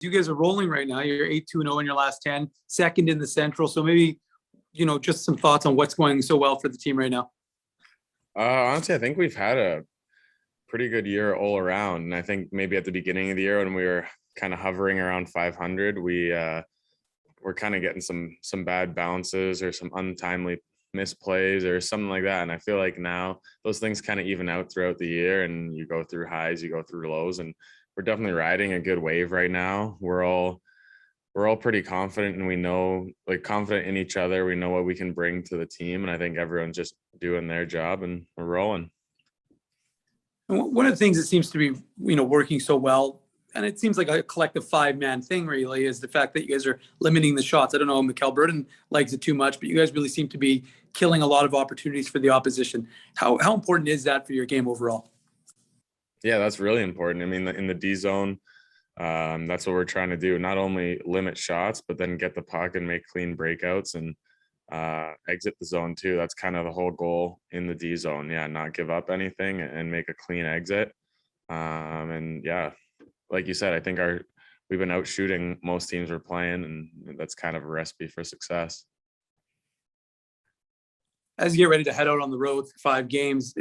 you guys are rolling right now. You're 8-2-0 in your last 10, second in the Central. So maybe, just some thoughts on what's going so well for the team right now. Honestly, I think we've had a pretty good year all around. And I think maybe at the beginning of the year when we were kind of hovering around 500, we're kind of getting some bad bounces or some untimely misplays or something like that. And I feel like now those things kind of even out throughout the year, and you go through highs, you go through lows, and we're definitely riding a good wave right now. We're all pretty confident, and we know, like, confident in each other. We know what we can bring to the team, and I think everyone's just doing their job, and we're rolling. One of the things that seems to be, working so well, and it seems like a collective 5-man thing really, is the fact that you guys are limiting the shots. I don't know, Mikkel Burton likes it too much, but you guys really seem to be killing a lot of opportunities for the opposition. How important is that for your game overall? Yeah, that's really important. I mean, in the D zone, that's what we're trying to do. Not only limit shots, but then get the puck and make clean breakouts and exit the zone too. That's kind of the whole goal in the D zone. Yeah, not give up anything and make a clean exit. And yeah, like you said, I think we've been out shooting most teams we're playing, and that's kind of a recipe for success. As you get ready to head out on the road for 5 games,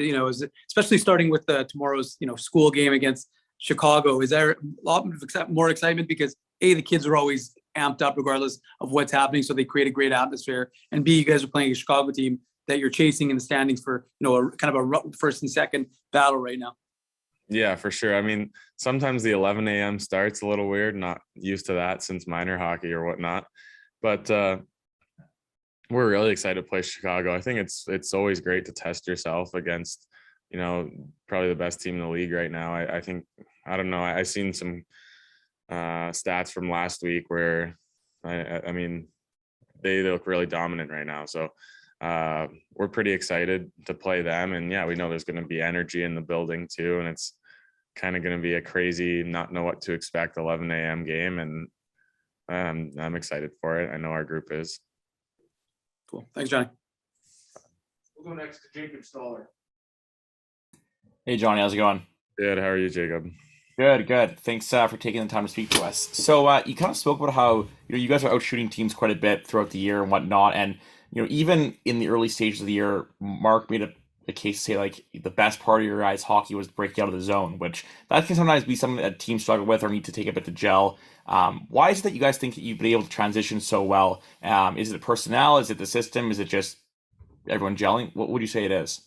especially starting with tomorrow's, school game against Chicago, is there a lot more excitement because A, the kids are always amped up regardless of what's happening, so they create a great atmosphere, and B, you guys are playing a Chicago team that you're chasing in the standings for, a kind of a first and second battle right now? Yeah, for sure. I mean, sometimes the 11 a.m. start's a little weird, not used to that since minor hockey or whatnot, but we're really excited to play Chicago. I think it's always great to test yourself against, probably the best team in the league right now. I think, I don't know, I seen some stats from last week where I mean, they look really dominant right now. So we're pretty excited to play them. And yeah, we know there's going to be energy in the building too. And it's kind of going to be a crazy, not know what to expect 11 a.m. game. And I'm excited for it. I know our group is. Cool. Thanks, Johnny. We'll go next to Jacob Stoller. Hey, Johnny, how's it going? Good. How are you, Jacob? Good. Thanks for taking the time to speak to us. So you kind of spoke about how you guys are out shooting teams quite a bit throughout the year and whatnot, and even in the early stages of the year, Mark made a case to say like the best part of your guys' hockey was breaking out of the zone, which that can sometimes be something that teams struggle with or need to take a bit to gel. Why is it that you guys think that you've been able to transition so well? Is it personnel? Is it the system? Is it just everyone gelling? What would you say it is?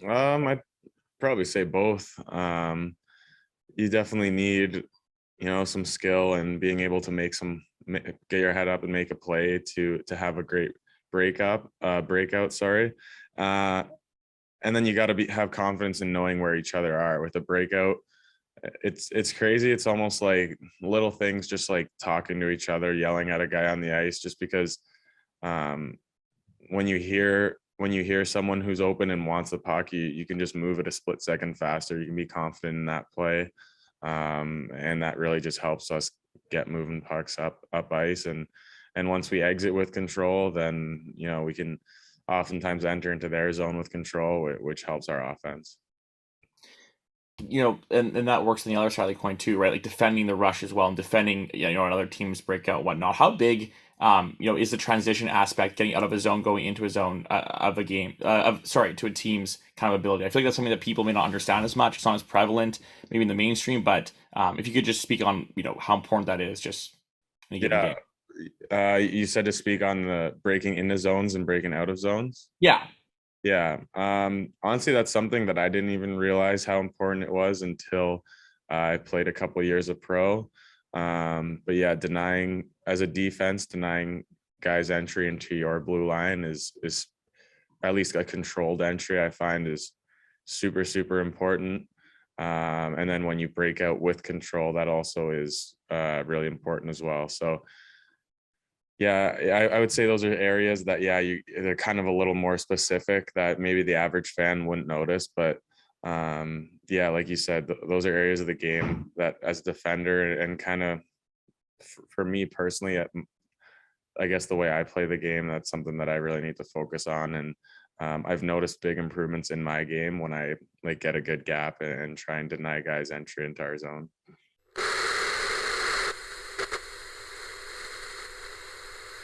I'd probably say both. You definitely need, some skill and being able to get your head up and make a play to have a great breakout. And then you got to have confidence in knowing where each other are with a breakout. It's crazy. It's almost like little things, just like talking to each other, yelling at a guy on the ice, just because when you hear someone who's open and wants the puck, you can just move it a split second faster. You can be confident in that play. And that really just helps us get moving pucks up ice. And once we exit with control, then, we can oftentimes enter into their zone with control, which helps our offense. And that works on the other side of the coin too, right? Like defending the rush as well, and defending, another team's breakout, whatnot. How big, is the transition aspect, getting out of a zone, going into a zone of a game, to a team's kind of ability? I feel like that's something that people may not understand as much. It's not as prevalent, maybe in the mainstream, but if you could just speak on, how important that is, just in a given game. You said to speak on the breaking into zones and breaking out of zones. Yeah. Honestly, that's something that I didn't even realize how important it was until I played a couple of years of pro. But yeah, denying guys entry into your blue line is at least a controlled entry, I find, is super, super important. And then when you break out with control, that also is really important as well. So yeah, I would say those are areas that, they're kind of a little more specific that maybe the average fan wouldn't notice. But like you said, those are areas of the game that, as a defender, and kind of for me personally, I guess the way I play the game, that's something that I really need to focus on. And I've noticed big improvements in my game when I get a good gap and try and deny guys entry into our zone.